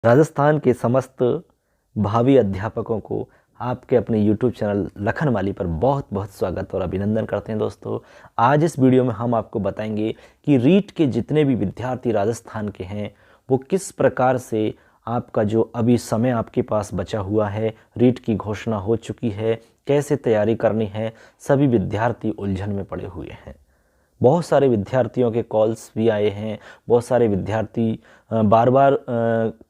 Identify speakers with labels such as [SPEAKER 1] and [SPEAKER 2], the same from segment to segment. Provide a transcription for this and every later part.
[SPEAKER 1] राजस्थान के समस्त भावी अध्यापकों को आपके अपने YouTube चैनल लखनवाली पर बहुत बहुत स्वागत और अभिनंदन करते हैं दोस्तों। आज इस वीडियो में हम आपको बताएंगे कि रीट के जितने भी विद्यार्थी राजस्थान के हैं वो किस प्रकार से आपका जो अभी समय आपके पास बचा हुआ है, रीट की घोषणा हो चुकी है, कैसे तैयारी करनी है, सभी विद्यार्थी उलझन में पड़े हुए हैं। बहुत सारे विद्यार्थियों के कॉल्स भी आए हैं। बहुत सारे विद्यार्थी बार बार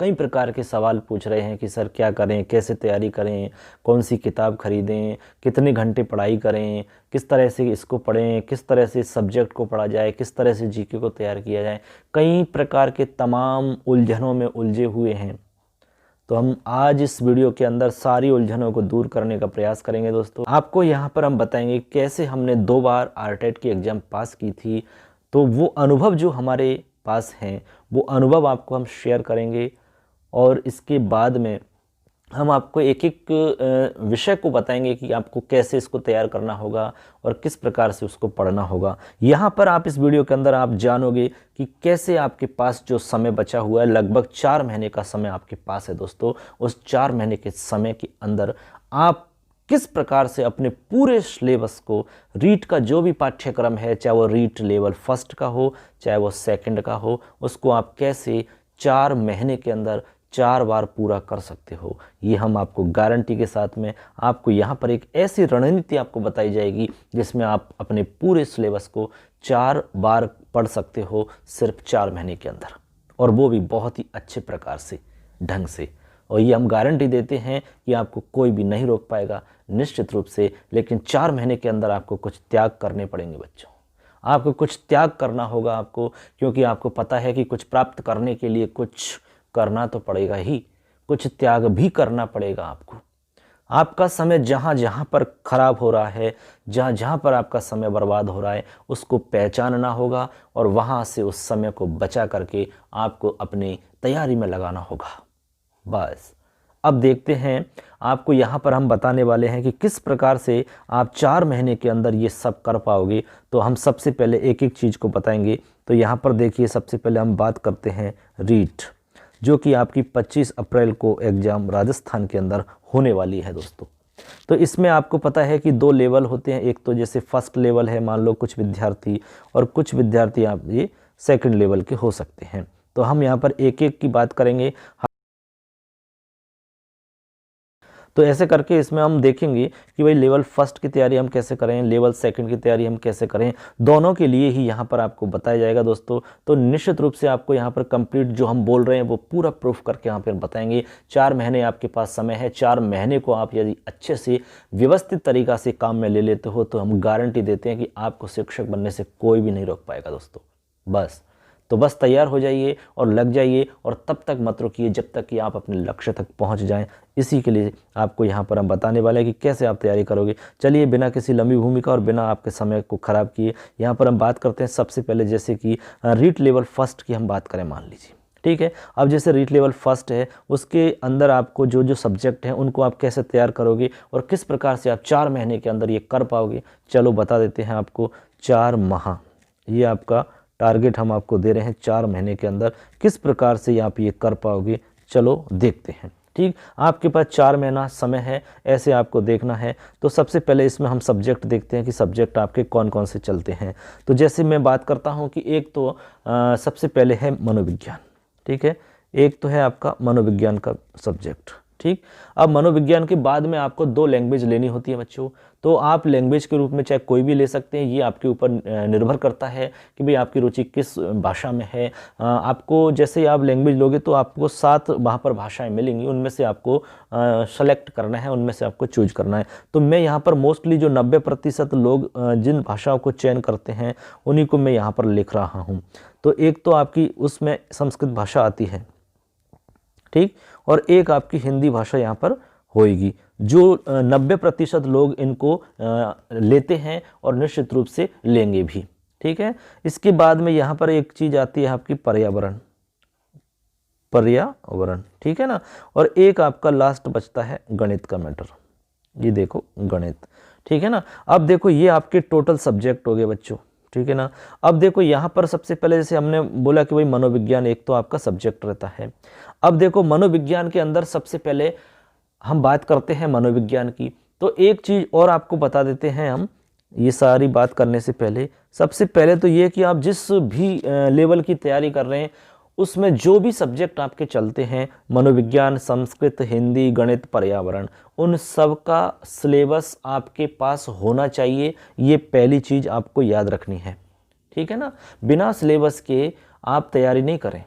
[SPEAKER 1] कई प्रकार के सवाल पूछ रहे हैं कि सर क्या करें, कैसे तैयारी करें, कौन सी किताब खरीदें, कितने घंटे पढ़ाई करें, किस तरह से इसको पढ़ें, किस तरह से सब्जेक्ट को पढ़ा जाए, किस तरह से जीके को तैयार किया जाए। कई प्रकार के तमाम उलझनों में उलझे हुए हैं। तो हम आज इस वीडियो के अंदर सारी उलझनों को दूर करने का प्रयास करेंगे दोस्तों। आपको यहाँ पर हम बताएंगे कैसे हमने 2 बार आरटेट की एग्ज़ाम पास की थी। तो वो अनुभव जो हमारे पास हैं वो अनुभव आपको हम शेयर करेंगे और इसके बाद में हम आपको एक एक विषय को बताएंगे कि आपको कैसे इसको तैयार करना होगा और किस प्रकार से उसको पढ़ना होगा। यहाँ पर आप इस वीडियो के अंदर आप जानोगे कि कैसे आपके पास जो समय बचा हुआ है, लगभग 4 महीने का समय आपके पास है दोस्तों। उस 4 महीने के समय के अंदर आप किस प्रकार से अपने पूरे सिलेबस को, रीट का जो भी पाठ्यक्रम है, चाहे वो रीट लेवल फर्स्ट का हो चाहे वो सेकंड का हो, उसको आप कैसे 4 महीने के अंदर 4 बार पूरा कर सकते हो। ये हम आपको गारंटी के साथ में आपको यहाँ पर एक ऐसी रणनीति आपको बताई जाएगी जिसमें आप अपने पूरे सिलेबस को 4 बार पढ़ सकते हो सिर्फ 4 महीने के अंदर, और वो भी बहुत ही अच्छे प्रकार से, ढंग से। और ये हम गारंटी देते हैं कि आपको कोई भी नहीं रोक पाएगा निश्चित रूप से। लेकिन 4 महीने के अंदर आपको कुछ त्याग करने पड़ेंगे बच्चों। आपको कुछ त्याग करना होगा आपको, क्योंकि आपको पता है कि कुछ प्राप्त करने के लिए कुछ करना तो पड़ेगा ही, कुछ त्याग भी करना पड़ेगा आपको। आपका समय जहाँ जहाँ पर खराब हो रहा है, जहाँ जहाँ पर आपका समय बर्बाद हो रहा है, उसको पहचानना होगा और वहाँ से उस समय को बचा करके आपको अपनी तैयारी में लगाना होगा। बस अब देखते हैं, आपको यहाँ पर हम बताने वाले हैं कि किस प्रकार से आप 4 महीने के अंदर ये सब कर पाओगे। तो हम सबसे पहले एक एक चीज़ को बताएंगे। तो यहाँ पर देखिए, सबसे पहले हम बात करते हैं रीट, जो कि आपकी 25 अप्रैल को एग्ज़ाम राजस्थान के अंदर होने वाली है दोस्तों। तो इसमें आपको पता है कि 2 लेवल होते हैं। एक तो जैसे फर्स्ट लेवल है, मान लो कुछ विद्यार्थी, और कुछ विद्यार्थी आप ये सेकंड लेवल के हो सकते हैं। तो हम यहाँ पर एक एक की बात करेंगे। तो ऐसे करके इसमें हम देखेंगे कि भाई लेवल फर्स्ट की तैयारी हम कैसे करें, लेवल सेकंड की तैयारी हम कैसे करें, दोनों के लिए ही यहाँ पर आपको बताया जाएगा दोस्तों। तो निश्चित रूप से आपको यहाँ पर कंप्लीट जो हम बोल रहे हैं वो पूरा प्रूफ करके यहाँ पर बताएंगे। 4 महीने आपके पास समय है। 4 महीने को आप यदि अच्छे से व्यवस्थित तरीक़ा से काम में ले लेते हो तो हम गारंटी देते हैं कि आपको शिक्षक बनने से कोई भी नहीं रोक पाएगा दोस्तों। बस तैयार हो जाइए और लग जाइए, और तब तक मत रुकिए जब तक कि आप अपने लक्ष्य तक पहुंच जाएं। इसी के लिए आपको यहाँ पर हम बताने वाले हैं कि कैसे आप तैयारी करोगे। चलिए, बिना किसी लंबी भूमिका और बिना आपके समय को ख़राब किए यहाँ पर हम बात करते हैं। सबसे पहले जैसे कि रीट लेवल फर्स्ट की हम बात करें, मान लीजिए, ठीक है। अब जैसे रीट लेवल फर्स्ट है, उसके अंदर आपको जो जो सब्जेक्ट हैं उनको आप कैसे तैयार करोगे और किस प्रकार से आप 4 महीने के अंदर ये कर पाओगे, चलो बता देते हैं आपको। 4 माह ये आपका टारगेट हम आपको दे रहे हैं। 4 महीने के अंदर किस प्रकार से आप ये कर पाओगे, चलो देखते हैं। ठीक, आपके पास 4 महीना समय है, ऐसे आपको देखना है। तो सबसे पहले इसमें हम सब्जेक्ट देखते हैं कि सब्जेक्ट आपके कौन कौन से चलते हैं। तो जैसे मैं बात करता हूँ कि एक तो सबसे पहले है मनोविज्ञान, ठीक है। एक तो है आपका मनोविज्ञान का सब्जेक्ट, ठीक। अब मनोविज्ञान के बाद में आपको 2 लैंग्वेज लेनी होती है बच्चों। तो आप लैंग्वेज के रूप में चाहे कोई भी ले सकते हैं, ये आपके ऊपर निर्भर करता है कि भाई आपकी रुचि किस भाषा में है। आपको जैसे ही आप लैंग्वेज लोगे तो आपको 7 वहाँ पर भाषाएं मिलेंगी, उनमें से आपको सेलेक्ट करना है, उनमें से आपको चूज करना है। तो मैं यहाँ पर मोस्टली जो 90% लोग जिन भाषाओं को चयन करते हैं उन्हीं को मैं यहाँ पर लिख रहा हूँ। तो एक तो आपकी उसमें संस्कृत भाषा आती है, ठीक, और एक आपकी हिंदी भाषा यहाँ पर होएगी। जो 90% लोग इनको लेते हैं और निश्चित रूप से लेंगे भी, ठीक है। इसके बाद में यहाँ पर एक चीज़ आती है आपकी पर्यावरण, ठीक है ना। और एक आपका लास्ट बचता है गणित का मैटर। ये देखो गणित, ठीक है ना। अब देखो ये आपके टोटल सब्जेक्ट हो गए बच्चों, ठीक है ना। अब देखो यहाँ पर सबसे पहले जैसे हमने बोला कि भाई मनोविज्ञान एक तो आपका सब्जेक्ट रहता है। अब देखो मनोविज्ञान के अंदर सबसे पहले हम बात करते हैं मनोविज्ञान की, तो एक चीज़ और आपको बता देते हैं हम ये सारी बात करने से पहले। सबसे पहले तो ये कि आप जिस भी लेवल की तैयारी कर रहे हैं उसमें जो भी सब्जेक्ट आपके चलते हैं, मनोविज्ञान, संस्कृत, हिंदी, गणित, पर्यावरण, उन सब का सिलेबस आपके पास होना चाहिए। ये पहली चीज़ आपको याद रखनी है, ठीक है ना। बिना सिलेबस के आप तैयारी नहीं करें,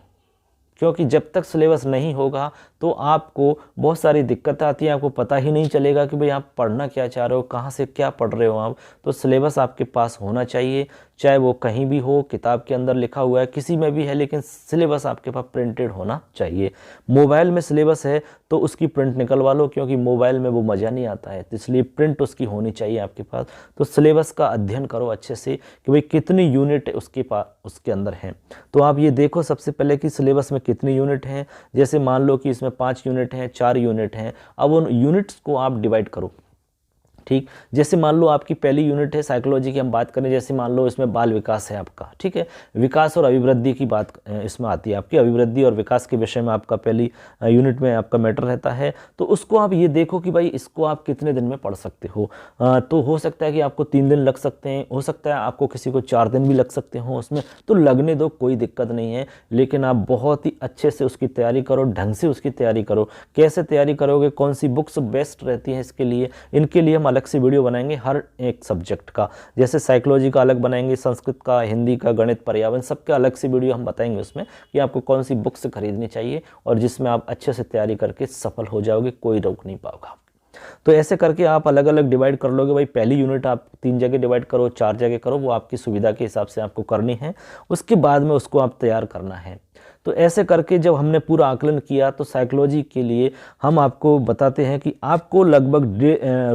[SPEAKER 1] क्योंकि जब तक सिलेबस नहीं होगा तो आपको बहुत सारी दिक्कतें आती हैं, आपको पता ही नहीं चलेगा कि भाई आप पढ़ना क्या चाह रहे हो, कहाँ से क्या पढ़ रहे हो आप। तो सिलेबस आपके पास होना चाहिए, चाहे वो कहीं भी हो, किताब के अंदर लिखा हुआ है, किसी में भी है, लेकिन सिलेबस आपके पास प्रिंटेड होना चाहिए। मोबाइल में सिलेबस है तो उसकी प्रिंट निकलवा लो, क्योंकि मोबाइल में वो मज़ा नहीं आता है, तो इसलिए प्रिंट उसकी होनी चाहिए आपके पास। तो सिलेबस का अध्ययन करो अच्छे से कि भाई कितनी यूनिट उसके अंदर हैं। तो आप ये देखो सबसे पहले कि सिलेबस में कितनी यूनिट हैं। जैसे मान लो कि इसमें 5 यूनिट हैं, 4 यूनिट हैं, अब उन यूनिट्स को आप डिवाइड करो, ठीक। जैसे मान लो आपकी पहली यूनिट है साइकोलॉजी की, हम बात करें, जैसे मान लो इसमें बाल विकास है आपका, ठीक है। विकास और अभिवृद्धि की बात इसमें आती है आपकी, अभिवृद्धि और विकास के विषय में आपका पहली यूनिट में आपका मैटर रहता है। तो उसको आप ये देखो कि भाई इसको आप कितने दिन में पढ़ सकते हो। तो हो सकता है कि आपको 3 दिन लग सकते हैं, हो सकता है आपको किसी को 4 दिन भी लग सकते हो उसमें, तो लगने दो, कोई दिक्कत नहीं है। लेकिन आप बहुत ही अच्छे से उसकी तैयारी करो, ढंग से उसकी तैयारी करो। कैसे तैयारी करोगे, कौन सी बुक्स बेस्ट रहती हैं इसके लिए, इनके लिए हम अलग से वीडियो बनाएंगे हर एक सब्जेक्ट का। जैसे साइकोलॉजी का अलग बनाएंगे, संस्कृत का, हिंदी का, गणित, पर्यावरण, सबका अलग से वीडियो हम बताएंगे उसमें कि आपको कौन सी बुक्स खरीदनी चाहिए और जिसमें आप अच्छे से तैयारी करके सफल हो जाओगे, कोई रोक नहीं पाओगा। तो ऐसे करके आप अलग अलग डिवाइड कर लोगे। भाई पहली यूनिट आप 3 जगह डिवाइड करो, 4 जगह करो, वो आपकी सुविधा के हिसाब से आपको करनी है। उसके बाद में उसको आप तैयार करना है। तो ऐसे करके जब हमने पूरा आकलन किया तो साइकोलॉजी के लिए हम आपको बताते हैं कि आपको लगभग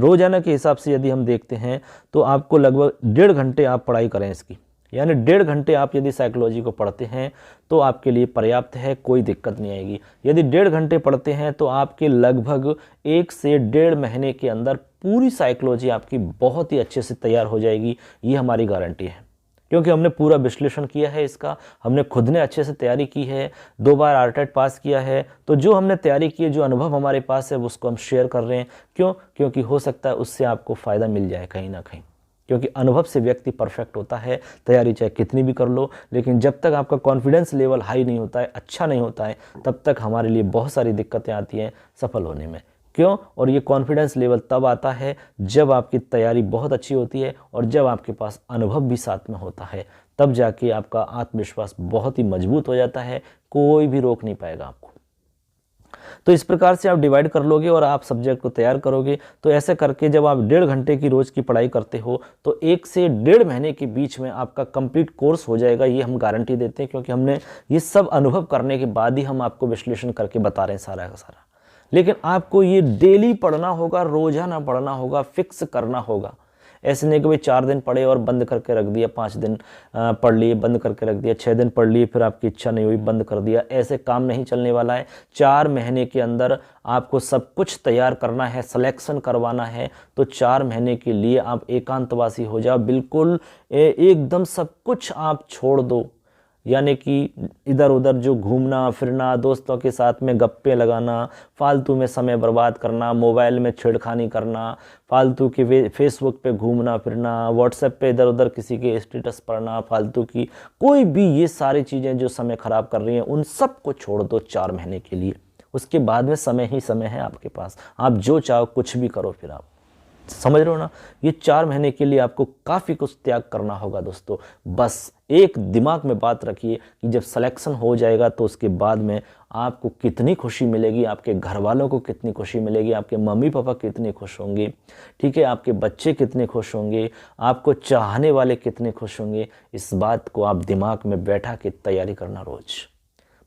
[SPEAKER 1] रोजाना के हिसाब से यदि हम देखते हैं तो आपको लगभग 1.5 घंटे आप पढ़ाई करें इसकी, यानी 1.5 घंटे आप यदि साइकोलॉजी को पढ़ते हैं तो आपके लिए पर्याप्त है, कोई दिक्कत नहीं आएगी। यदि 1.5 घंटे पढ़ते हैं तो आपके लगभग 1 से 1.5 महीने के अंदर पूरी साइकोलॉजी आपकी बहुत ही अच्छे से तैयार हो जाएगी, ये हमारी गारंटी है। क्योंकि हमने पूरा विश्लेषण किया है इसका, हमने खुद ने अच्छे से तैयारी की है, 2 बार आरटेट पास किया है। तो जो हमने तैयारी की है, जो अनुभव हमारे पास है, उसको हम शेयर कर रहे हैं। क्यों? क्योंकि हो सकता है उससे आपको फ़ायदा मिल जाए कहीं ना कहीं, क्योंकि अनुभव से व्यक्ति परफेक्ट होता है। तैयारी चाहे कितनी भी कर लो, लेकिन जब तक आपका कॉन्फिडेंस लेवल हाई नहीं होता है, अच्छा नहीं होता है, तब तक हमारे लिए बहुत सारी दिक्कतें आती हैं सफल होने में। क्यों? और ये कॉन्फिडेंस लेवल तब आता है जब आपकी तैयारी बहुत अच्छी होती है और जब आपके पास अनुभव भी साथ में होता है, तब जाके आपका आत्मविश्वास बहुत ही मजबूत हो जाता है, कोई भी रोक नहीं पाएगा आपको। तो इस प्रकार से आप डिवाइड कर लोगे और आप सब्जेक्ट को तैयार करोगे। तो ऐसे करके जब आप 1.5 घंटे की रोज़ की पढ़ाई करते हो तो 1 से 1.5 महीने के बीच में आपका कंप्लीट कोर्स हो जाएगा, ये हम गारंटी देते हैं। क्योंकि हमने ये सब अनुभव करने के बाद ही हम आपको विश्लेषण करके बता रहे हैं सारा का सारा। लेकिन आपको ये डेली पढ़ना होगा, रोजाना पढ़ना होगा, फिक्स करना होगा। ऐसे नहीं कि भाई 4 दिन पढ़े और बंद करके रख दिया, 5 दिन पढ़ लिए बंद करके रख दिया, 6 दिन पढ़ लिए फिर आपकी इच्छा नहीं हुई बंद कर दिया। ऐसे काम नहीं चलने वाला है। 4 महीने के अंदर आपको सब कुछ तैयार करना है, सिलेक्शन करवाना है। तो 4 महीने के लिए आप एकांतवासी हो जाओ, बिल्कुल एकदम सब कुछ आप छोड़ दो। यानी कि इधर उधर जो घूमना फिरना, दोस्तों के साथ में गप्पे लगाना, फालतू में समय बर्बाद करना, मोबाइल में छेड़खानी करना, फालतू के फेसबुक पे घूमना फिरना, व्हाट्सएप पे इधर उधर किसी के स्टेटस पढ़ना, फालतू की कोई भी ये सारी चीज़ें जो समय ख़राब कर रही हैं, उन सब को छोड़ दो 4 महीने के लिए। उसके बाद में समय ही समय है आपके पास, आप जो चाहो कुछ भी करो। फिर आप समझ रहे हो ना, ये 4 महीने के लिए आपको काफ़ी कुछ त्याग करना होगा दोस्तों। बस एक दिमाग में बात रखिए कि जब सिलेक्शन हो जाएगा तो उसके बाद में आपको कितनी खुशी मिलेगी, आपके घर वालों को कितनी खुशी मिलेगी, आपके मम्मी पापा कितने खुश होंगे, ठीक है, आपके बच्चे कितने खुश होंगे, आपको चाहने वाले कितने खुश होंगे। इस बात को आप दिमाग में बैठा के तैयारी करना रोज।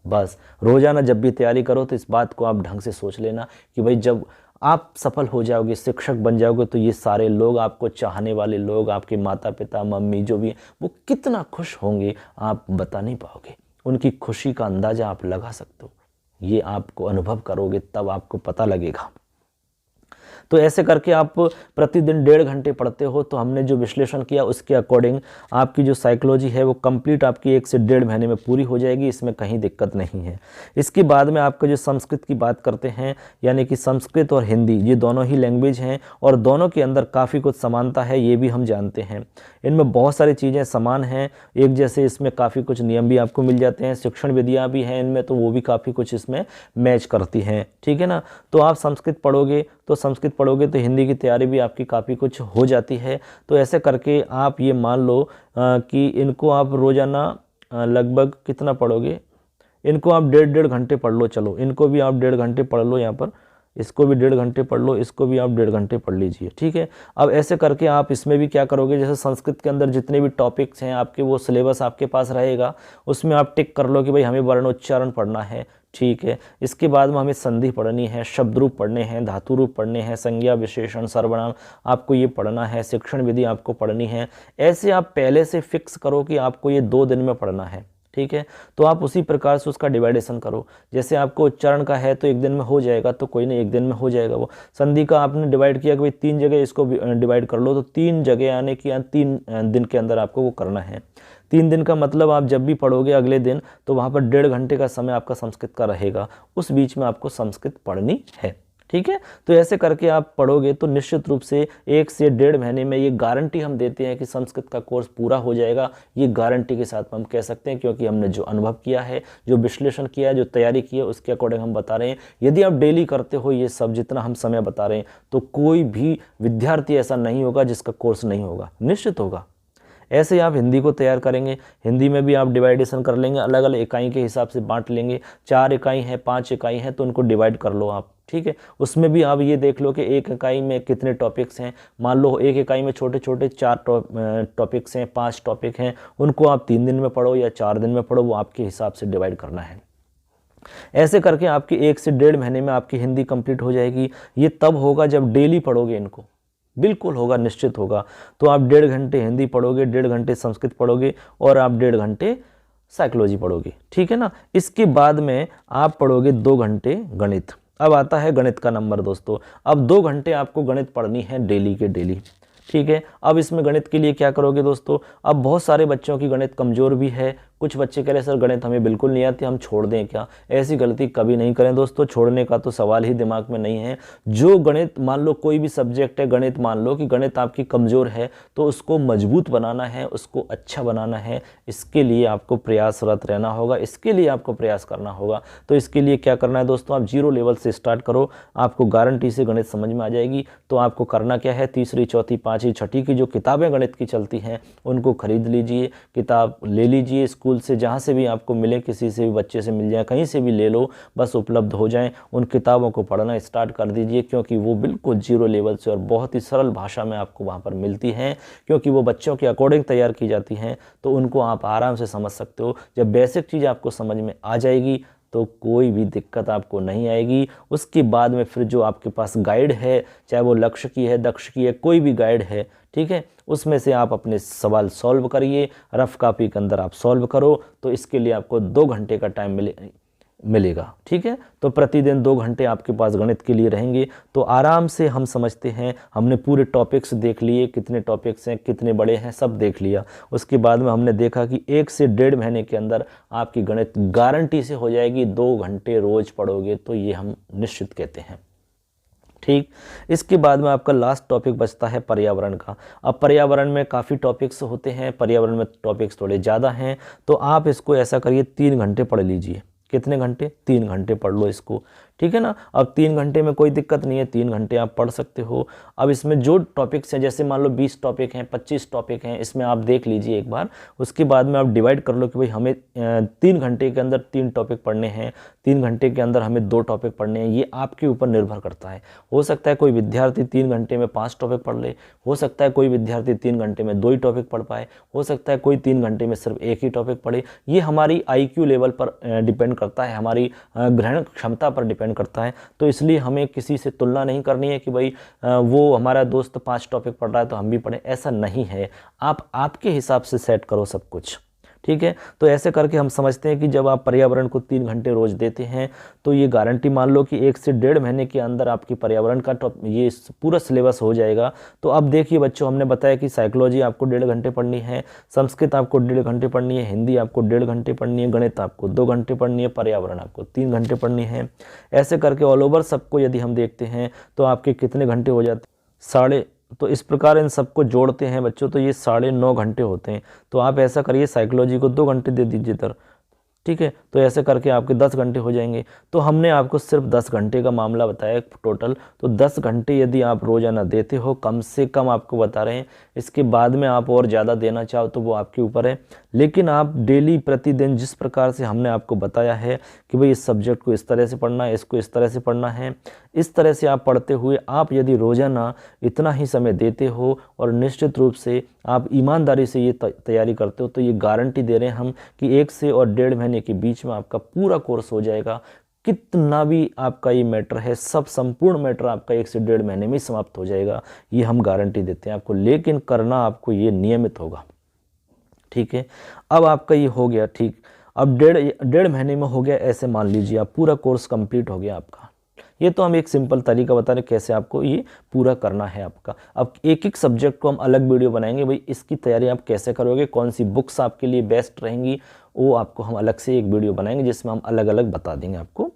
[SPEAKER 1] बस रोजाना जब भी तैयारी करो तो इस बात को आप ढंग से सोच लेना कि भाई जब आप सफल हो जाओगे, शिक्षक बन जाओगे, तो ये सारे लोग, आपको चाहने वाले लोग, आपके माता पिता मम्मी जो भी हैं, वो कितना खुश होंगे आप बता नहीं पाओगे। उनकी खुशी का अंदाज़ा आप लगा सकते हो। ये आपको अनुभव करोगे तब आपको पता लगेगा। तो ऐसे करके आप प्रतिदिन 1.5 घंटे पढ़ते हो तो हमने जो विश्लेषण किया उसके अकॉर्डिंग आपकी जो साइकोलॉजी है वो कंप्लीट आपकी 1 से 1.5 महीने में पूरी हो जाएगी, इसमें कहीं दिक्कत नहीं है। इसके बाद में आपका जो संस्कृत की बात करते हैं, यानी कि संस्कृत और हिंदी ये दोनों ही लैंग्वेज हैं और दोनों के अंदर काफ़ी कुछ समानता है, ये भी हम जानते हैं। इनमें बहुत सारी चीज़ें समान हैं एक जैसे, इसमें काफ़ी कुछ नियम भी आपको मिल जाते हैं, शिक्षण विधियाँ भी हैं इनमें, तो वो भी काफ़ी कुछ इसमें मैच करती हैं, ठीक है ना। तो आप संस्कृत पढ़ोगे तो हिंदी की तैयारी भी आपकी काफ़ी कुछ हो जाती है। तो ऐसे करके आप ये मान लो कि इनको आप रोज़ाना लगभग कितना पढ़ोगे, इनको आप 1.5 घंटे पढ़ लो, चलो इनको भी आप 1.5 घंटे पढ़ लो, यहाँ पर इसको भी 1.5 घंटे पढ़ लो, इसको भी आप 1.5 घंटे पढ़ लीजिए, ठीक है। अब ऐसे करके आप इसमें भी क्या करोगे, जैसे संस्कृत के अंदर जितने भी टॉपिक्स हैं आपके, वो सिलेबस आपके पास रहेगा, उसमें आप टिक कर लो कि भाई हमें वर्णोच्चारण पढ़ना है, ठीक है। इसके बाद में हमें संधि पढ़नी है, शब्द रूप पढ़ने हैं, धातु रूप पढ़ने हैं, संज्ञा विशेषण सर्वनाम आपको ये पढ़ना है, शिक्षण विधि आपको पढ़नी है। ऐसे आप पहले से फिक्स करो कि आपको ये 2 दिन में पढ़ना है, ठीक है। तो आप उसी प्रकार से उसका डिवाइडेशन करो, जैसे आपको उच्चारण का है तो 1 दिन में हो जाएगा, तो कोई नहीं 1 दिन में हो जाएगा वो। संधि का आपने डिवाइड किया कि भाई 3 जगह इसको डिवाइड कर लो, तो 3 जगह आने की 3 दिन के अंदर आपको वो करना है। 3 दिन का मतलब आप जब भी पढ़ोगे अगले दिन, तो वहाँ पर 1.5 घंटे का समय आपका संस्कृत का रहेगा, उस बीच में आपको संस्कृत पढ़नी है, ठीक है। तो ऐसे करके आप पढ़ोगे तो निश्चित रूप से 1 से 1.5 महीने में ये गारंटी हम देते हैं कि संस्कृत का कोर्स पूरा हो जाएगा। ये गारंटी के साथ हम कह सकते हैं, क्योंकि हमने जो अनुभव किया है, जो विश्लेषण किया है, जो तैयारी की है, उसके अकॉर्डिंग हम बता रहे हैं। यदि आप डेली करते हो ये सब जितना हम समय बता रहे हैं, तो कोई भी विद्यार्थी ऐसा नहीं होगा जिसका कोर्स नहीं होगा, निश्चित होगा। ऐसे ही आप हिंदी को तैयार करेंगे, हिंदी में भी आप डिवाइडेशन कर लेंगे, अलग अलग इकाई के हिसाब से बांट लेंगे। 4 इकाई हैं, 5 इकाई हैं, तो उनको डिवाइड कर लो आप, ठीक है। उसमें भी आप ये देख लो कि एक इकाई में कितने टॉपिक्स हैं। मान लो एक इकाई में छोटे छोटे 4 टॉपिक्स हैं, 5 टॉपिक हैं, उनको आप 3 दिन में पढ़ो या 4 दिन में पढ़ो, वो आपके हिसाब से डिवाइड करना है। ऐसे करके आपकी 1 से 1.5 महीने में आपकी हिंदी कंप्लीट हो जाएगी। ये तब होगा जब डेली पढ़ोगे इनको, बिल्कुल होगा, निश्चित होगा। तो आप 1.5 घंटे हिंदी पढ़ोगे, 1.5 घंटे संस्कृत पढ़ोगे और आप 1.5 घंटे साइकोलॉजी पढ़ोगे, ठीक है ना। इसके बाद में आप पढ़ोगे 2 घंटे गणित। अब आता है गणित का नंबर दोस्तों। अब 2 घंटे आपको गणित पढ़नी है डेली के डेली, ठीक है। अब इसमें गणित के लिए क्या करोगे दोस्तों, अब बहुत सारे बच्चों की गणित कमज़ोर भी है। कुछ बच्चे कह रहे सर गणित हमें बिल्कुल नहीं आती, हम छोड़ दें क्या? ऐसी गलती कभी नहीं करें दोस्तों, छोड़ने का तो सवाल ही दिमाग में नहीं है। जो गणित, मान लो कोई भी सब्जेक्ट है, गणित मान लो कि गणित आपकी कमज़ोर है, तो उसको मजबूत बनाना है, उसको अच्छा बनाना है। इसके लिए आपको प्रयासरत रहना होगा, इसके लिए आपको प्रयास करना होगा। तो इसके लिए क्या करना है दोस्तों, आप 0 लेवल से स्टार्ट करो, आपको गारंटी से गणित समझ में आ जाएगी। तो आपको करना क्या है, तीसरी, चौथी, पाँचवीं, छठी की जो किताबें गणित की चलती हैं उनको खरीद लीजिए, किताब ले लीजिए स्कूल से, जहाँ से भी आपको मिले, किसी से भी बच्चे से मिल जाए, कहीं से भी ले लो, बस उपलब्ध हो जाएं। उन किताबों को पढ़ना स्टार्ट कर दीजिए, क्योंकि वो बिल्कुल 0 लेवल से और बहुत ही सरल भाषा में आपको वहाँ पर मिलती हैं, क्योंकि वो बच्चों के अकॉर्डिंग तैयार की जाती हैं। तो उनको आप आराम से समझ सकते हो। जब बेसिक चीज़ आपको समझ में आ जाएगी तो कोई भी दिक्कत आपको नहीं आएगी। उसके बाद में फिर जो आपके पास गाइड है, चाहे वो लक्ष्य की है, दक्ष की है, कोई भी गाइड है, ठीक है, उसमें से आप अपने सवाल सॉल्व करिए, रफ कॉपी के अंदर आप सॉल्व करो। तो इसके लिए आपको 2 घंटे का टाइम मिलेगा, ठीक है। तो प्रतिदिन 2 घंटे आपके पास गणित के लिए रहेंगे। तो आराम से हम समझते हैं, हमने पूरे टॉपिक्स देख लिए, कितने टॉपिक्स हैं, कितने बड़े हैं, सब देख लिया। उसके बाद में हमने देखा कि 1 से 1.5 महीने के अंदर आपकी गणित गारंटी से हो जाएगी। 2 घंटे रोज पढ़ोगे तो ये हम निश्चित कहते हैं, ठीक। इसके बाद में आपका लास्ट टॉपिक बचता है पर्यावरण का। अब पर्यावरण में काफ़ी टॉपिक्स होते हैं, पर्यावरण में टॉपिक्स थोड़े ज़्यादा हैं। तो आप इसको ऐसा करिए, 3 घंटे पढ़ लीजिए। कितने घंटे? 3 घंटे पढ़ लो इसको, ठीक है ना। अब 3 घंटे में कोई दिक्कत नहीं है, 3 घंटे आप पढ़ सकते हो। अब इसमें जो टॉपिक्स हैं, जैसे मान लो 20 टॉपिक हैं, 25 टॉपिक हैं, इसमें आप देख लीजिए एक बार। उसके बाद में आप डिवाइड कर लो कि भाई हमें 3 घंटे के अंदर 3 टॉपिक पढ़ने हैं, 3 घंटे के अंदर हमें 2 टॉपिक पढ़ने हैं। ये आपके ऊपर निर्भर करता है। हो सकता है कोई विद्यार्थी 3 घंटे में 5 टॉपिक पढ़ ले, हो सकता है कोई विद्यार्थी 3 घंटे में 2 ही टॉपिक पढ़ पाए, हो सकता है कोई 3 घंटे में सिर्फ 1 ही टॉपिक पढ़े। ये हमारी IQ लेवल पर डिपेंड करता है, हमारी ग्रहण क्षमता पर डिपेंड करता है। तो इसलिए हमें किसी से तुलना नहीं करनी है कि भाई वो हमारा दोस्त 5 टॉपिक पढ़ रहा है तो हम भी पढ़ें, ऐसा नहीं है। आप आपके हिसाब से सेट करो सब कुछ, ठीक है। तो ऐसे करके हम समझते हैं कि जब आप पर्यावरण को 3 घंटे रोज देते हैं तो ये गारंटी मान लो कि 1 से 1.5 महीने के अंदर आपकी पर्यावरण का ये पूरा सिलेबस हो जाएगा। तो अब देखिए बच्चों, हमने बताया कि साइकोलॉजी आपको 1.5 घंटे पढ़नी है, संस्कृत आपको 1.5 घंटे पढ़नी है, हिंदी आपको 1.5 घंटे पढ़नी है, गणित आपको 2 घंटे पढ़नी है, पर्यावरण आपको 3 घंटे पढ़नी है। ऐसे करके ऑल ओवर सबको यदि हम देखते हैं तो आपके कितने घंटे हो जाते हैं? तो इस प्रकार इन सबको जोड़ते हैं बच्चों तो ये 9.5 घंटे होते हैं। तो आप ऐसा करिए, साइकोलॉजी को 2 घंटे दे दीजिए इधर, ठीक है। तो ऐसे करके आपके 10 घंटे हो जाएंगे। तो हमने आपको सिर्फ 10 घंटे का मामला बताया टोटल। तो 10 घंटे यदि आप रोजाना देते हो, कम से कम आपको बता रहे हैं, इसके बाद में आप और ज़्यादा देना चाहो तो वो आपके ऊपर है। लेकिन आप डेली प्रतिदिन जिस प्रकार से हमने आपको बताया है कि भाई इस सब्जेक्ट को इस तरह से पढ़ना है, इसको इस तरह से पढ़ना है, इस तरह से आप पढ़ते हुए आप यदि रोजाना इतना ही समय देते हो और निश्चित रूप से आप ईमानदारी से ये तैयारी करते हो तो ये गारंटी दे रहे हैं हम कि 1 से और 1.5 महीने के बीच में आपका पूरा कोर्स हो जाएगा। कितना भी आपका ये मैटर है, सब संपूर्ण मैटर आपका 1 से 1.5 महीने में समाप्त हो जाएगा, ये हम गारंटी देते हैं आपको। लेकिन करना आपको ये नियमित होगा, ठीक है। अब आपका ये हो गया, ठीक। अब 1.5 महीने में हो गया, ऐसे मान लीजिए आप पूरा कोर्स कंप्लीट हो गया आपका। ये तो हम एक सिंपल तरीका बता रहे कैसे आपको ये पूरा करना है आपका। अब एक एक सब्जेक्ट को हम अलग वीडियो बनाएंगे, भाई इसकी तैयारी आप कैसे करोगे, कौन सी बुक्स आपके लिए बेस्ट रहेंगी, वो आपको हम अलग से एक वीडियो बनाएंगे जिसमें हम अलग अलग बता देंगे आपको।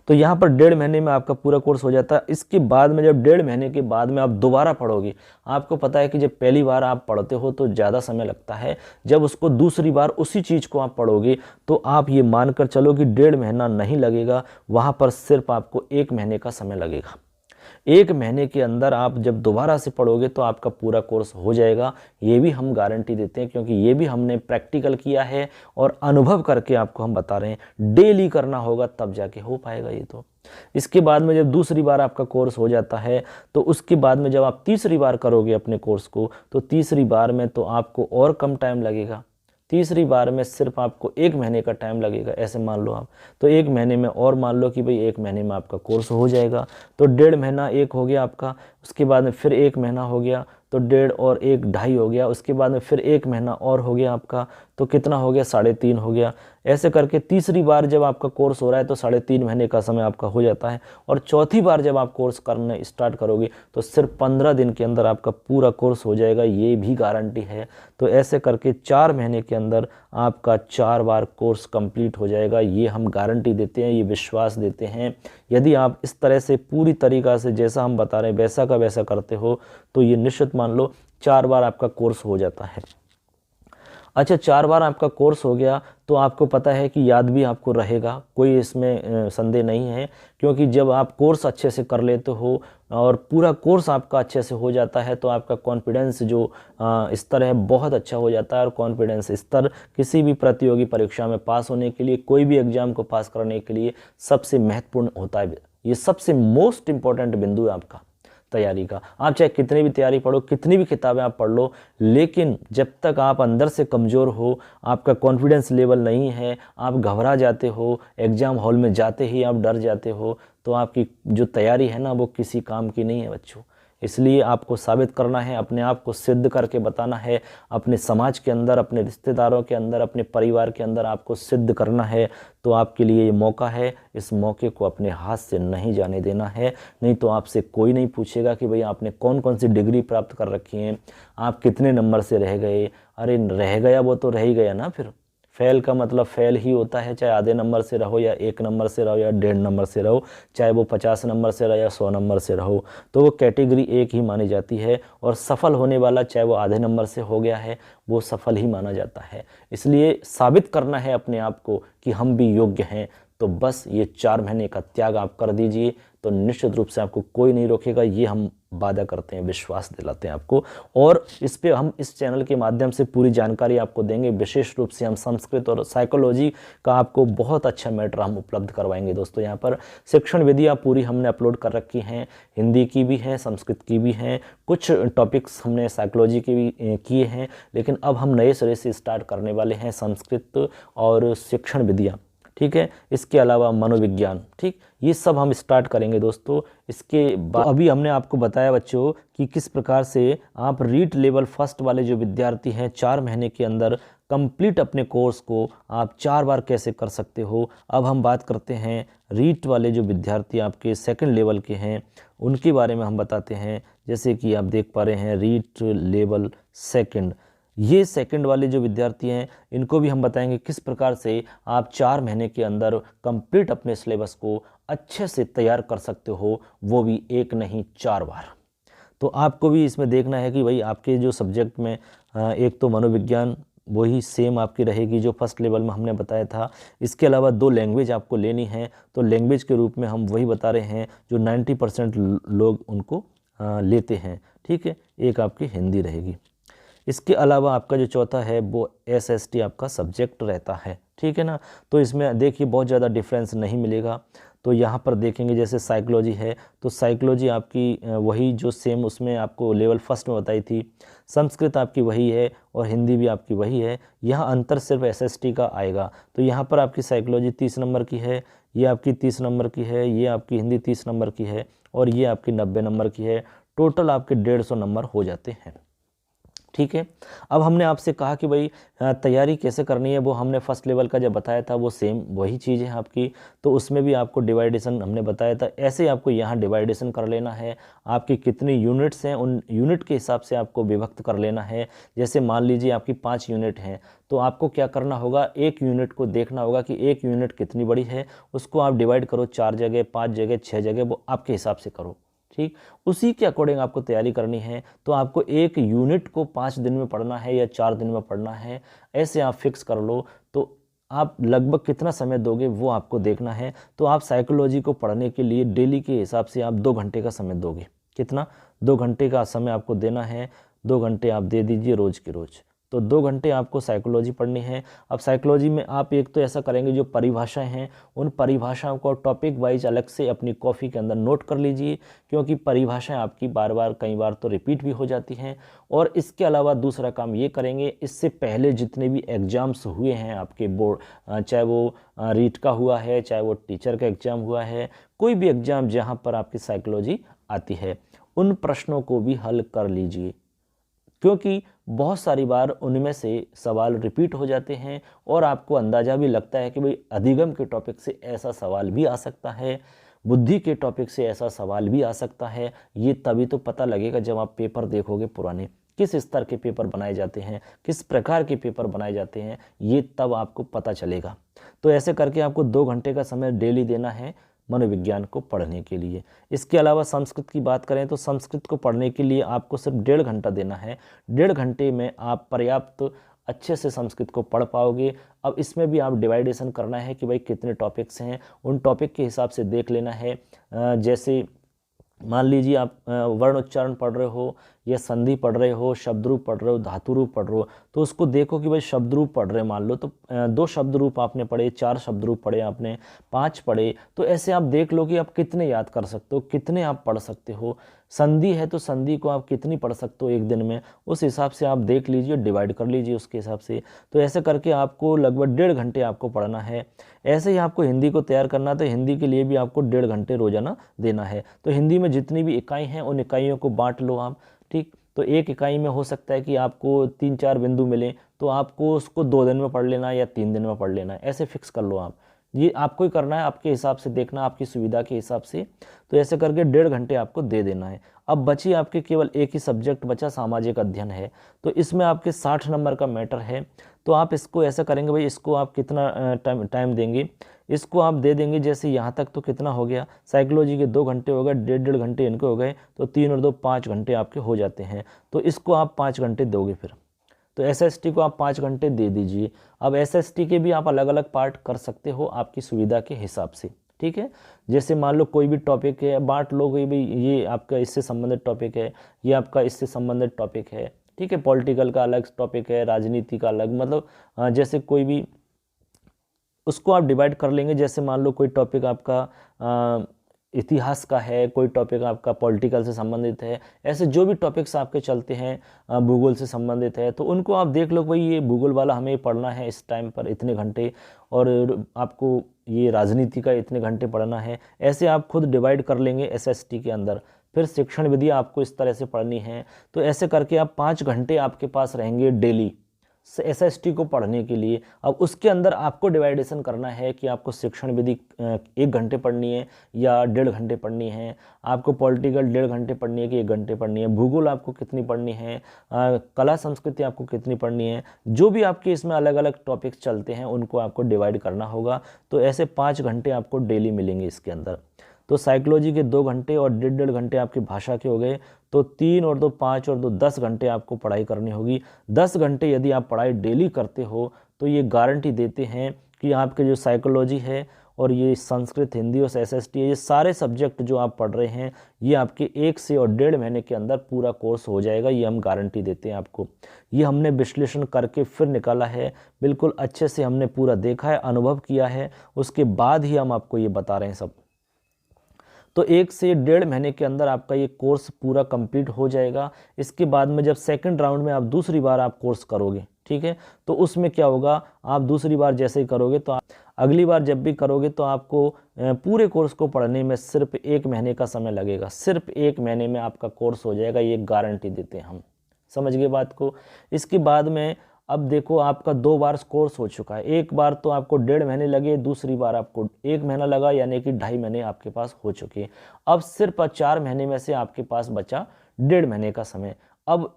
[SPEAKER 1] तो यहाँ पर 1.5 महीने में आपका पूरा कोर्स हो जाता है। इसके बाद में जब 1.5 महीने के बाद में आप दोबारा पढ़ोगे, आपको पता है कि जब पहली बार आप पढ़ते हो तो ज़्यादा समय लगता है, जब उसको दूसरी बार उसी चीज़ को आप पढ़ोगे तो आप ये मानकर चलो कि 1.5 महीना नहीं लगेगा, वहाँ पर सिर्फ आपको 1 महीने का समय लगेगा। 1 महीने के अंदर आप जब दोबारा से पढ़ोगे तो आपका पूरा कोर्स हो जाएगा, ये भी हम गारंटी देते हैं क्योंकि ये भी हमने प्रैक्टिकल किया है और अनुभव करके आपको हम बता रहे हैं। डेली करना होगा तब जाके हो पाएगा ये तो। इसके बाद में जब दूसरी बार आपका कोर्स हो जाता है तो उसके बाद में जब आप तीसरी बार करोगे अपने कोर्स को, तो तीसरी बार में तो आपको और कम टाइम लगेगा। तीसरी बार में सिर्फ आपको 1 महीने का टाइम लगेगा, ऐसे मान लो आप। तो 1 महीने में और मान लो कि भाई 1 महीने में आपका कोर्स हो जाएगा, तो 1.5 महीना एक हो गया आपका। उसके बाद में फिर 1 महीना हो गया, तो 1.5 और 1 2.5 हो गया। उसके बाद में फिर 1 महीना और हो गया आपका, तो कितना हो गया, 3.5 हो गया। ऐसे करके तीसरी बार जब आपका कोर्स हो रहा है तो 3.5 महीने का समय आपका हो जाता है। और चौथी बार जब आप कोर्स करने स्टार्ट करोगे तो सिर्फ 15 दिन के अंदर आपका पूरा कोर्स हो जाएगा, ये भी गारंटी है। तो ऐसे करके 4 महीने के अंदर आपका 4 बार कोर्स कंप्लीट हो जाएगा, ये हम गारंटी देते हैं, ये विश्वास देते हैं। यदि आप इस तरह से पूरी तरीक़ा से जैसा हम बता रहे हैं वैसा का वैसा करते हो तो ये निश्चित मान लो 4 बार आपका कोर्स हो जाता है। अच्छा, 4 बार आपका कोर्स हो गया तो आपको पता है कि याद भी आपको रहेगा, कोई इसमें संदेह नहीं है। क्योंकि जब आप कोर्स अच्छे से कर लेते हो और पूरा कोर्स आपका अच्छे से हो जाता है तो आपका कॉन्फिडेंस जो स्तर है बहुत अच्छा हो जाता है। और कॉन्फिडेंस स्तर किसी भी प्रतियोगी परीक्षा में पास होने के लिए, कोई भी एग्जाम को पास करने के लिए सबसे महत्वपूर्ण होता है। ये सबसे मोस्ट इम्पॉर्टेंट बिंदु है आपका तैयारी का। आप चाहे कितनी भी तैयारी पढ़ो, कितनी भी किताबें आप पढ़ लो, लेकिन जब तक आप अंदर से कमज़ोर हो, आपका कॉन्फिडेंस लेवल नहीं है, आप घबरा जाते हो, एग्ज़ाम हॉल में जाते ही आप डर जाते हो, तो आपकी जो तैयारी है ना वो किसी काम की नहीं है बच्चों। इसलिए आपको साबित करना है, अपने आप को सिद्ध करके बताना है, अपने समाज के अंदर, अपने रिश्तेदारों के अंदर, अपने परिवार के अंदर आपको सिद्ध करना है। तो आपके लिए ये मौका है, इस मौके को अपने हाथ से नहीं जाने देना है। नहीं तो आपसे कोई नहीं पूछेगा कि भाई आपने कौन कौन सी डिग्री प्राप्त कर रखी है, आप कितने नंबर से रह गए। अरे रह गया वो तो रह ही गया ना, फिर फेल का मतलब फेल ही होता है, चाहे आधे नंबर से रहो या 1 नंबर से रहो या 1.5 नंबर से रहो, चाहे वो 50 नंबर से रहो या 100 नंबर से रहो, तो वो कैटेगरी एक ही मानी जाती है। और सफल होने वाला चाहे वो आधे नंबर से हो गया है, वो सफल ही माना जाता है। इसलिए साबित करना है अपने आप को कि हम भी योग्य हैं। तो बस ये 4 महीने का त्याग आप कर दीजिए, तो निश्चित रूप से आपको कोई नहीं रोकेगा, ये हम वादा करते हैं, विश्वास दिलाते हैं आपको। और इस पे हम इस चैनल के माध्यम से पूरी जानकारी आपको देंगे। विशेष रूप से हम संस्कृत और साइकोलॉजी का आपको बहुत अच्छा मैटर हम उपलब्ध करवाएंगे दोस्तों। यहाँ पर शिक्षण विधियाँ पूरी हमने अपलोड कर रखी हैं, हिंदी की भी हैं, संस्कृत की भी हैं, कुछ टॉपिक्स हमने साइकोलॉजी के भी किए हैं, लेकिन अब हम नए सिरे से स्टार्ट करने वाले हैं संस्कृत और शिक्षण विधियाँ, ठीक है। इसके अलावा मनोविज्ञान, ठीक, ये सब हम स्टार्ट करेंगे दोस्तों। इसके बाद तो अभी हमने आपको बताया बच्चों कि किस प्रकार से आप रीट लेवल फर्स्ट वाले जो विद्यार्थी हैं 4 महीने के अंदर कंप्लीट अपने कोर्स को आप 4 बार कैसे कर सकते हो। अब हम बात करते हैं रीट वाले जो विद्यार्थी आपके सेकंड लेवल के हैं उनके बारे में हम बताते हैं। जैसे कि आप देख पा रहे हैं रीट लेवल सेकंड, ये सेकंड वाले जो विद्यार्थी हैं इनको भी हम बताएंगे किस प्रकार से आप 4 महीने के अंदर कंप्लीट अपने सिलेबस को अच्छे से तैयार कर सकते हो, वो भी एक नहीं 4 बार। तो आपको भी इसमें देखना है कि भाई आपके जो सब्जेक्ट में एक तो मनोविज्ञान वही सेम आपकी रहेगी जो फर्स्ट लेवल में हमने बताया था। इसके अलावा 2 लैंग्वेज आपको लेनी है, तो लैंग्वेज के रूप में हम वही बता रहे हैं जो 90% लोग उनको लेते हैं, ठीक है। एक आपकी हिंदी रहेगी। इसके अलावा आपका जो चौथा है वो SST आपका सब्जेक्ट रहता है, ठीक है ना। तो इसमें देखिए बहुत ज़्यादा डिफरेंस नहीं मिलेगा। तो यहाँ पर देखेंगे जैसे साइकोलॉजी है तो साइकोलॉजी आपकी वही जो सेम उसमें आपको लेवल फर्स्ट में बताई थी। संस्कृत आपकी वही है और हिंदी भी आपकी वही है। यहाँ अंतर सिर्फ SST का आएगा। तो यहाँ पर आपकी साइकोलॉजी 30 नंबर की है, ये आपकी 30 नंबर की है, ये आपकी हिंदी 30 नंबर की है और ये आपकी 90 नंबर की है। टोटल आपके 150 नंबर हो जाते हैं, ठीक है। अब हमने आपसे कहा कि भाई तैयारी कैसे करनी है, वो हमने फर्स्ट लेवल का जब बताया था वो सेम वही चीज़ है आपकी। तो उसमें भी आपको डिवाइडेशन हमने बताया था, ऐसे ही आपको यहाँ डिवाइडेशन कर लेना है। आपकी कितनी यूनिट्स हैं उन यूनिट के हिसाब से आपको विभक्त कर लेना है। जैसे मान लीजिए आपकी 5 यूनिट हैं तो आपको क्या करना होगा, एक यूनिट को देखना होगा कि एक यूनिट कितनी बड़ी है, उसको आप डिवाइड करो 4 जगह, 5 जगह, 6 जगह, वो आपके हिसाब से करो, ठीक। उसी के अकॉर्डिंग आपको तैयारी करनी है। तो आपको एक यूनिट को 5 दिन में पढ़ना है या 4 दिन में पढ़ना है, ऐसे आप फिक्स कर लो। तो आप लगभग कितना समय दोगे वो आपको देखना है। तो आप साइकोलॉजी को पढ़ने के लिए डेली के हिसाब से आप 2 घंटे का समय दोगे। कितना? 2 घंटे का समय आपको देना है। 2 घंटे आप दे दीजिए रोज़ के रोज़। तो 2 घंटे आपको साइकोलॉजी पढ़नी है। अब साइकोलॉजी में आप एक तो ऐसा करेंगे जो परिभाषाएं हैं उन परिभाषाओं को टॉपिक वाइज अलग से अपनी कॉपी के अंदर नोट कर लीजिए, क्योंकि परिभाषाएं आपकी बार बार कई बार तो रिपीट भी हो जाती हैं। और इसके अलावा दूसरा काम ये करेंगे, इससे पहले जितने भी एग्ज़ाम्स हुए हैं आपके बोर्ड, चाहे वो रीट का हुआ है, चाहे वो टीचर का एग्ज़ाम हुआ है, कोई भी एग्ज़ाम जहाँ पर आपकी साइकोलॉजी आती है, उन प्रश्नों को भी हल कर लीजिए, क्योंकि बहुत सारी बार उनमें से सवाल रिपीट हो जाते हैं और आपको अंदाज़ा भी लगता है कि भाई अधिगम के टॉपिक से ऐसा सवाल भी आ सकता है, बुद्धि के टॉपिक से ऐसा सवाल भी आ सकता है। ये तभी तो पता लगेगा जब आप पेपर देखोगे पुराने, किस स्तर के पेपर बनाए जाते हैं, किस प्रकार के पेपर बनाए जाते हैं, ये तब आपको पता चलेगा। तो ऐसे करके आपको 2 घंटे का समय डेली देना है मनोविज्ञान को पढ़ने के लिए। इसके अलावा संस्कृत की बात करें तो संस्कृत को पढ़ने के लिए आपको सिर्फ 1.5 घंटा देना है। 1.5 घंटे में आप पर्याप्त अच्छे से संस्कृत को पढ़ पाओगे। अब इसमें भी आप डिवाइडेशन करना है कि भाई कितने टॉपिक्स हैं, उन टॉपिक के हिसाब से देख लेना है। जैसे मान लीजिए आप वर्ण उच्चारण पढ़ रहे हो या संधि पढ़ रहे हो, शब्द रूप पढ़ रहे हो, धातु रूप पढ़ रहे हो, तो उसको देखो कि भाई शब्द रूप पढ़ रहे मान लो तो 2 शब्द रूप आपने पढ़े, 4 शब्द रूप पढ़े आपने, 5 पढ़े, तो ऐसे आप देख लो कि आप कितने याद कर सकते हो, कितने आप पढ़ सकते हो। संधि है तो संधि को आप कितनी पढ़ सकते हो एक दिन में, उस हिसाब से आप देख लीजिए, डिवाइड कर लीजिए उसके हिसाब से। तो ऐसे करके आपको लगभग 1.5 घंटे आपको पढ़ना है। ऐसे ही आपको हिंदी को तैयार करना, तो हिंदी के लिए भी आपको 1.5 घंटे रोजाना देना है। तो हिंदी में जितनी भी इकाई हैं उन इकाइयों को बांट लो आप, ठीक। तो एक इकाई में हो सकता है कि आपको 3-4 बिंदु मिले, तो आपको उसको 2 दिन में पढ़ लेना है या 3 दिन में पढ़ लेना है, ऐसे फिक्स कर लो आप। ये आपको ही करना है, आपके हिसाब से देखना, आपकी सुविधा के हिसाब से। तो ऐसे करके 1.5 घंटे आपको दे देना है। अब बची आपके केवल एक ही सब्जेक्ट बचा, सामाजिक अध्ययन है। तो इसमें आपके 60 नंबर का मैटर है। तो आप इसको ऐसा करेंगे भाई, इसको आप कितना टाइम देंगे, इसको आप दे देंगे जैसे यहाँ तक तो कितना हो गया, साइकोलॉजी के 2 घंटे हो गए, 1.5 घंटे इनके हो गए, तो 3 और 2 5 घंटे आपके हो जाते हैं। तो इसको आप 5 घंटे दोगे फिर। तो SST को आप 5 घंटे दे दीजिए। अब SST के भी आप अलग अलग पार्ट कर सकते हो आपकी सुविधा के हिसाब से, ठीक है। जैसे मान लो कोई भी टॉपिक है, बांट लो कि भाई ये आपका इससे संबंधित टॉपिक है, ये आपका इससे संबंधित टॉपिक है, ठीक है। पॉलिटिकल का अलग टॉपिक है, राजनीति का अलग, मतलब जैसे कोई भी उसको आप डिवाइड कर लेंगे। जैसे मान लो कोई टॉपिक आपका इतिहास का है, कोई टॉपिक आपका पॉलिटिकल से संबंधित है, ऐसे जो भी टॉपिक्स आपके चलते हैं भूगोल से संबंधित है, तो उनको आप देख लो भाई ये भूगोल वाला हमें पढ़ना है इस टाइम पर इतने घंटे, और आपको ये राजनीति का इतने घंटे पढ़ना है। ऐसे आप खुद डिवाइड कर लेंगे SST के अंदर। फिर शिक्षण विधि आपको इस तरह से पढ़नी है। तो ऐसे करके आप 5 घंटे आपके पास रहेंगे डेली SST को पढ़ने के लिए। अब उसके अंदर आपको डिवाइडेशन करना है कि आपको शिक्षण विधि 1 घंटे पढ़नी है या 1.5 घंटे पढ़नी है, आपको पॉलिटिकल 1.5 घंटे पढ़नी है कि 1 घंटे पढ़नी है, भूगोल आपको कितनी पढ़नी है, कला संस्कृति आपको कितनी पढ़नी है, जो भी आपके इसमें अलग अलग टॉपिक्स चलते हैं उनको आपको डिवाइड करना होगा। तो ऐसे 5 घंटे आपको डेली मिलेंगे इसके अंदर। तो साइकोलॉजी के 2 घंटे और 1.5 घंटे आपकी भाषा के हो गए, तो 3 और 2 5 और 2 10 घंटे आपको पढ़ाई करनी होगी। 10 घंटे यदि आप पढ़ाई डेली करते हो तो ये गारंटी देते हैं कि आपके जो साइकोलॉजी है और ये संस्कृत, हिंदी और SST है, ये सारे सब्जेक्ट जो आप पढ़ रहे हैं ये आपके 1 से और 1.5 महीने के अंदर पूरा कोर्स हो जाएगा। ये हम गारंटी देते हैं आपको। ये हमने विश्लेषण करके फिर निकाला है, बिल्कुल अच्छे से हमने पूरा देखा है, अनुभव किया है, उसके बाद ही हम आपको ये बता रहे हैं सब। तो 1 से 1.5 महीने के अंदर आपका ये कोर्स पूरा कंप्लीट हो जाएगा। इसके बाद में जब सेकंड राउंड में आप दूसरी बार आप कोर्स करोगे, ठीक है, तो उसमें क्या होगा, आप दूसरी बार जैसे ही करोगे तो अगली बार जब भी करोगे तो आपको पूरे कोर्स को पढ़ने में सिर्फ 1 महीने का समय लगेगा। सिर्फ 1 महीने में आपका कोर्स हो जाएगा, ये गारंटी देते हैं हम। समझ गए बात को। इसके बाद में अब देखो आपका 2 बार कोर्स हो चुका है। एक बार तो आपको 1.5 महीने लगे, दूसरी बार आपको 1 महीना लगा, यानी कि 2.5 महीने आपके पास हो चुके हैं। अब सिर्फ 4 महीने में से आपके पास बचा 1.5 महीने का समय। अब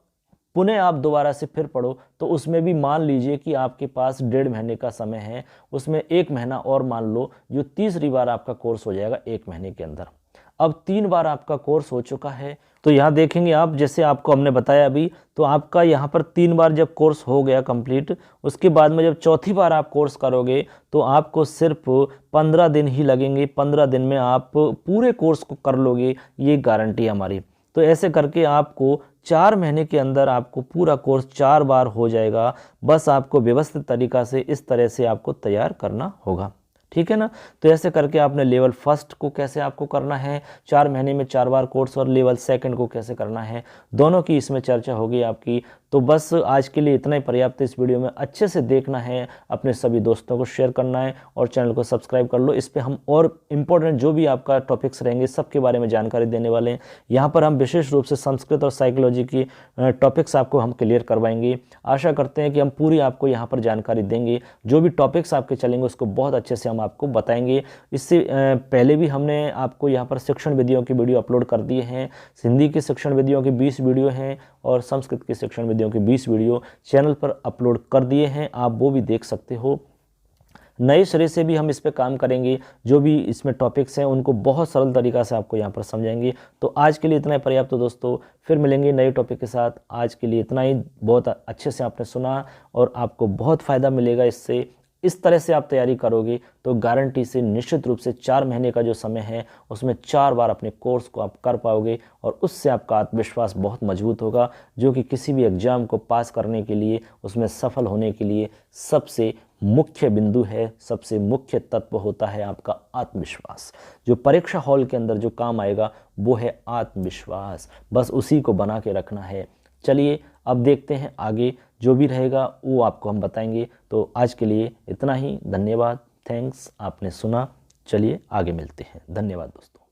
[SPEAKER 1] पुनः आप दोबारा से फिर पढ़ो तो उसमें भी मान लीजिए कि आपके पास 1.5 महीने का समय है, उसमें 1 महीना और मान लो, जो तीसरी बार आपका कोर्स हो जाएगा 1 महीने के अंदर। अब 3 बार आपका कोर्स हो चुका है, तो यहाँ देखेंगे आप, जैसे आपको हमने बताया अभी, तो आपका यहाँ पर 3 बार जब कोर्स हो गया कंप्लीट, उसके बाद में जब चौथी बार आप कोर्स करोगे तो आपको सिर्फ 15 दिन ही लगेंगे। 15 दिन में आप पूरे कोर्स को कर लोगे, ये गारंटी है हमारी। तो ऐसे करके आपको 4 महीने के अंदर आपको पूरा कोर्स 4 बार हो जाएगा। बस आपको व्यवस्थित तरीक़ा से इस तरह से आपको तैयार करना होगा, ठीक है ना। तो ऐसे करके आपने लेवल 1 को कैसे आपको करना है 4 महीने में 4 बार कोर्स, और लेवल 2 को कैसे करना है, दोनों की इसमें चर्चा होगी आपकी। तो बस आज के लिए इतना ही पर्याप्त। इस वीडियो में अच्छे से देखना है, अपने सभी दोस्तों को शेयर करना है और चैनल को सब्सक्राइब कर लो। इस पर हम और इम्पोर्टेंट जो भी आपका टॉपिक्स रहेंगे सबके बारे में जानकारी देने वाले हैं। यहाँ पर हम विशेष रूप से संस्कृत और साइकोलॉजी की टॉपिक्स आपको हम क्लियर करवाएंगे। आशा करते हैं कि हम पूरी आपको यहाँ पर जानकारी देंगे। जो भी टॉपिक्स आपके चलेंगे उसको बहुत अच्छे से हम आपको बताएंगे। इससे पहले भी हमने आपको यहाँ पर शिक्षण विधियों की वीडियो अपलोड कर दिए हैं। हिंदी की शिक्षण विधियों की 20 वीडियो हैं और संस्कृत की शिक्षण विधियों की 20 वीडियो चैनल पर अपलोड कर दिए हैं, आप वो भी देख सकते हो। नए सिरे से भी हम इस पे काम करेंगे, जो भी इसमें टॉपिक्स हैं उनको बहुत सरल तरीक़ा से आपको यहाँ पर समझाएंगे। तो आज के लिए इतना ही पर्याप्त दोस्तों, फिर मिलेंगे नए टॉपिक के साथ। आज के लिए इतना ही, बहुत अच्छे से आपने सुना और आपको बहुत फ़ायदा मिलेगा इससे। इस तरह से आप तैयारी करोगे तो गारंटी से निश्चित रूप से 4 महीने का जो समय है उसमें 4 बार अपने कोर्स को आप कर पाओगे और उससे आपका आत्मविश्वास बहुत मजबूत होगा, जो कि किसी भी एग्ज़ाम को पास करने के लिए, उसमें सफल होने के लिए सबसे मुख्य बिंदु है, सबसे मुख्य तत्व होता है आपका आत्मविश्वास। जो परीक्षा हॉल के अंदर जो काम आएगा वो है आत्मविश्वास, बस उसी को बना के रखना है। चलिए अब देखते हैं आगे जो भी रहेगा वो आपको हम बताएंगे। तो आज के लिए इतना ही, धन्यवाद, थैंक्स, आपने सुना। चलिए आगे मिलते हैं, धन्यवाद दोस्तों।